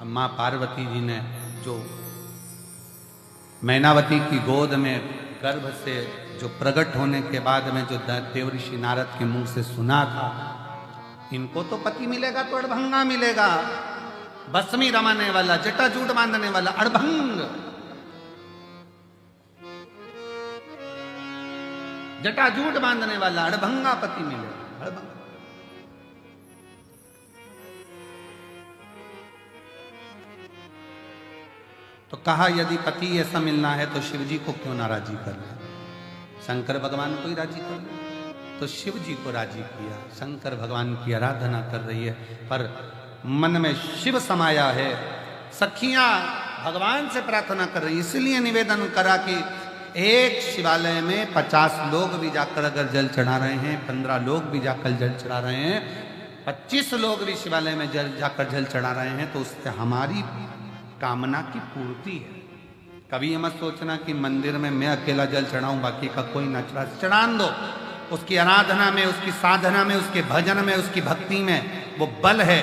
माँ पार्वती जी ने जो मैनावती की गोद में गर्भ से जो प्रकट होने के बाद में जो देवऋषि नारद के मुंह से सुना था, इनको तो पति मिलेगा तो अड़भंगा मिलेगा, बसमी रमाने वाला, जटाजूट बांधने वाला अड़भंग, जटाजूट बांधने वाला अड़भंगा पति मिलेगा, अड़भंगा। तो कहा यदि पति ऐसा मिलना है तो शिव जी को क्यों ना राजी कर ले, शंकर भगवान को ही राजी कर ले। तो शिव जी को राजी किया, शंकर भगवान की आराधना कर रही है, पर मन में शिव समाया है। सखियां भगवान से प्रार्थना कर रही, इसलिए निवेदन करा कि एक शिवालय में 50 लोग भी जाकर अगर जल चढ़ा रहे हैं, 15 लोग भी जाकर जल चढ़ा रहे हैं, 25 लोग भी शिवालय में जाकर जल चढ़ा रहे हैं, तो उससे हमारी कामना की पूर्ति है। कभी ये मत सोचना कि मंदिर में मैं अकेला जल चढ़ाऊं, बाकी का कोई न चढ़ा, चढ़ान दो। उसकी आराधना में, उसकी साधना में, उसके भजन में, उसकी भक्ति में वो बल है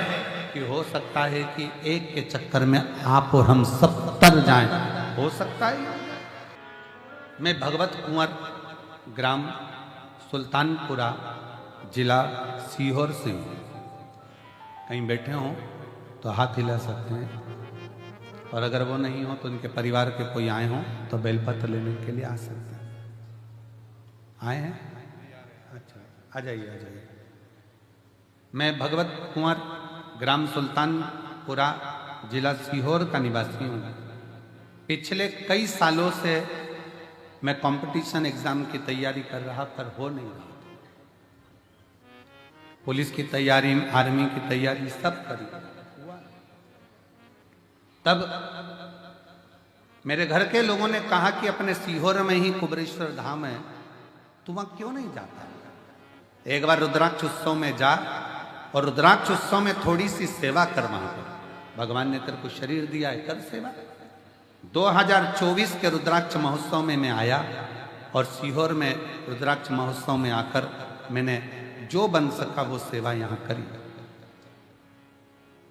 कि हो सकता है कि एक के चक्कर में आप और हम सब तर जाएं, हो सकता है। मैं भगवत कुंवर, ग्राम सुल्तानपुरा, जिला सीहोर से हूं। कहीं बैठे हों तो हाथ हिला सकते हैं, और अगर वो नहीं हो तो उनके परिवार के कोई आए हों तो बेलपत्र लेने के लिए आ सकते हैं। आए हैं? अच्छा, आ जाइए, आ जाइए। मैं भगवत कुंवर, ग्राम सुल्तानपुरा, जिला सीहोर का निवासी हूँ। पिछले कई सालों से मैं कंपटीशन एग्जाम की तैयारी कर रहा, पर हो नहीं रहा। पुलिस की तैयारी, आर्मी की तैयारी सब करी, तब मेरे घर के लोगों ने कहा कि अपने सीहोर में ही कुबरेश्वर धाम है, तू वहां क्यों नहीं जाता? एक बार रुद्राक्ष उत्सव में जा, और रुद्राक्ष उत्सव में थोड़ी सी सेवा कर वहां पर। भगवान ने तेरे को शरीर दिया है, कर सेवा। 2024 के रुद्राक्ष महोत्सव में मैं आया, और सीहोर में रुद्राक्ष महोत्सव में आकर मैंने जो बन सका वो सेवा यहाँ करी।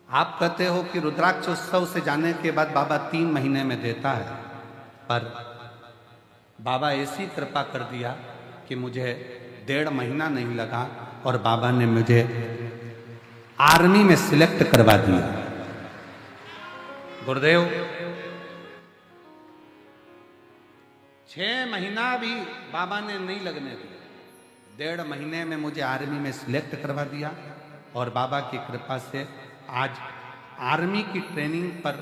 आप कहते हो कि रुद्राक्ष उत्सव से जाने के बाद बाबा 3 महीने में देता है, पर बाबा ऐसी कृपा कर दिया कि मुझे 1.5 महीना नहीं लगा और बाबा ने मुझे आर्मी में सिलेक्ट करवा दिया। गुरुदेव 6 महीना भी बाबा ने नहीं लगने दिया, 1.5 महीने में मुझे आर्मी में सिलेक्ट करवा दिया, और बाबा की कृपा से आज आर्मी की ट्रेनिंग पर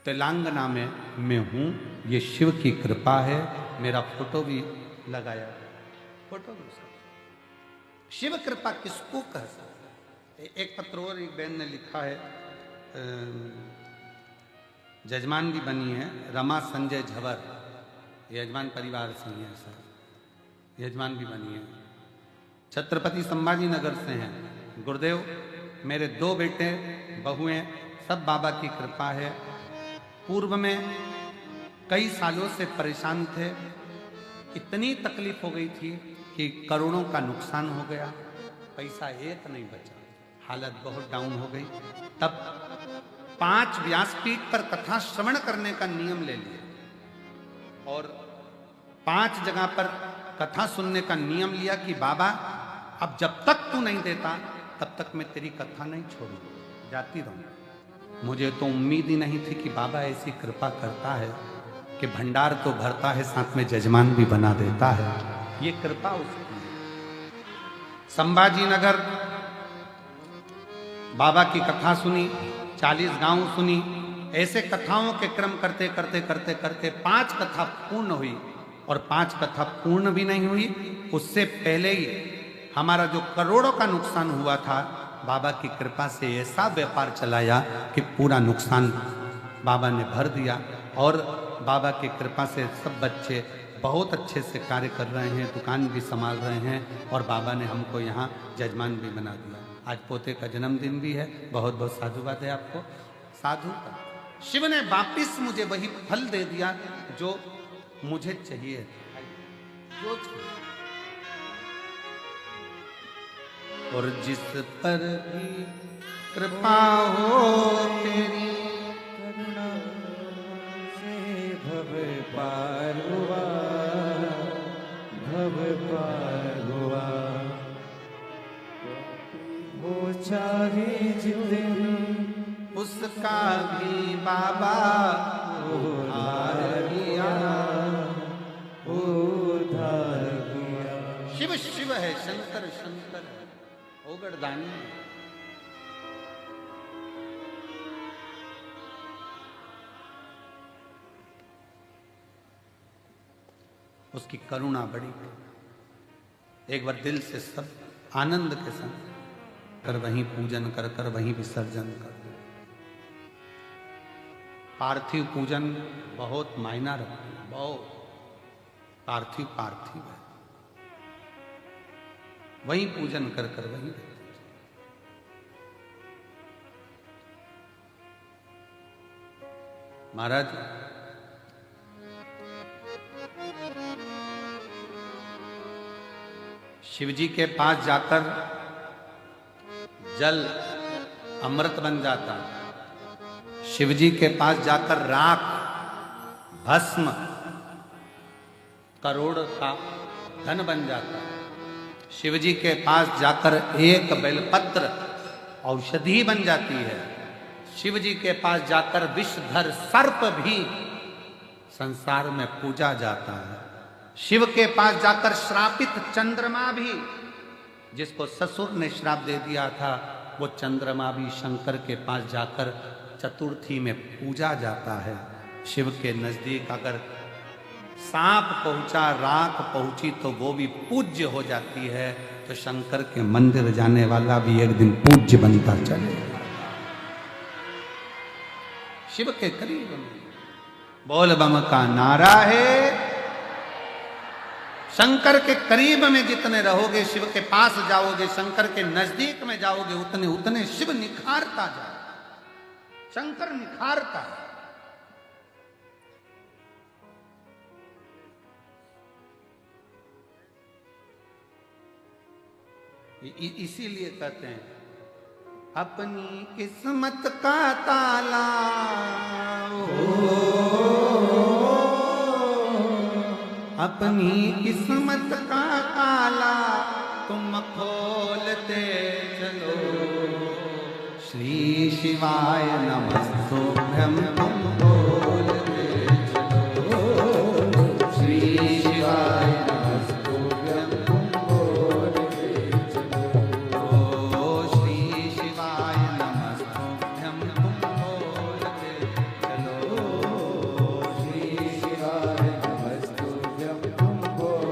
तेलंगाना में मैं हूँ। ये शिव की कृपा है। मेरा फोटो भी लगाया, फोटो भी। शिव कृपा किसको कह सकते? एक पत्र और एक बहन ने लिखा है, जजमान भी बनी है, रमा संजय झवर, यजमान परिवार से ही है सर, यजमान भी बनी है, छत्रपति संभाजी नगर से हैं। गुरुदेव मेरे 2 बेटे बहुएं, सब बाबा की कृपा है। पूर्व में कई सालों से परेशान थे, इतनी तकलीफ हो गई थी कि करोड़ों का नुकसान हो गया, पैसा एक नहीं बचा, हालत बहुत डाउन हो गई। तब 5 व्यासपीठ पर कथा श्रवण करने का नियम ले लिया, और 5 जगह पर कथा सुनने का नियम लिया कि बाबा अब जब तक तू नहीं देता तब तक मैं तेरी कथा नहीं छोड़ूंगा, जाती रहूंगा। मुझे तो उम्मीद ही नहीं थी कि बाबा ऐसी कृपा करता है कि भंडार तो भरता है, साथ में जजमान भी बना देता है। ये कृपा उसकी। संभाजी नगर बाबा की कथा सुनी, 40 गांव सुनी। ऐसे कथाओं के क्रम करते करते करते करते 5 कथा पूर्ण हुई, और 5 कथा पूर्ण भी नहीं हुई, उससे पहले ही हमारा जो करोड़ों का नुकसान हुआ था, बाबा की कृपा से ऐसा व्यापार चलाया कि पूरा नुकसान बाबा ने भर दिया। और बाबा की कृपा से सब बच्चे बहुत अच्छे से कार्य कर रहे हैं, दुकान भी संभाल रहे हैं, और बाबा ने हमको यहाँ जजमान भी बना दिया। आज पोते का जन्मदिन भी है, बहुत बहुत साधुवाद है आपको। साधु का शिव ने वापिस मुझे वही फल दे दिया जो मुझे चाहिए, जो चाहिए। और जिस पर भी कृपा हो तेरी, करुणा से भव पार हुआ, भव पार हुआ। वो चाहे जितनी उसका भी बाबा उद्धार किया, उद्धार किया। शिव शिव है, शंकर शंकर है, ओगरदानी है। उसकी करुणा बड़ी है। एक बार दिल से सब आनंद के संग कर वहीं पूजन कर कर वहीं विसर्जन कर। पार्थिव पूजन बहुत मायना रखती है, बहुत। पार्थिव पार्थिव है, वहीं पूजन कर कर वहीं रहते। महाराज शिव जी के पास जाकर जल अमृत बन जाता, शिव जी के पास जाकर राख भस्म करोड़ का धन बन जाता, शिव जी के पास जाकर एक बेलपत्र औषधि बन जाती है, शिव जी के पास जाकर विषधर सर्प भी संसार में पूजा जाता है, शिव के पास जाकर श्रापित चंद्रमा भी, जिसको ससुर ने श्राप दे दिया था, वो चंद्रमा भी शंकर के पास जाकर चतुर्थी में पूजा जाता है। शिव के नजदीक अगर सांप पहुंचा, राख पहुंची तो वो भी पूज्य हो जाती है। तो शंकर के मंदिर जाने वाला भी एक दिन पूज्य बनता चलेगा। शिव के करीब में बोल बम का नारा है। शंकर के करीब में जितने रहोगे, शिव के पास जाओगे, शंकर के नजदीक में जाओगे, उतने उतने शिव निखारता जाए, शंकर निखारता है। इसीलिए कहते हैं अपनी किस्मत का ताला अपनी किस्मत का ताला तुम खोलते चलो। श्री शिवाय नमस्तुभ्यं।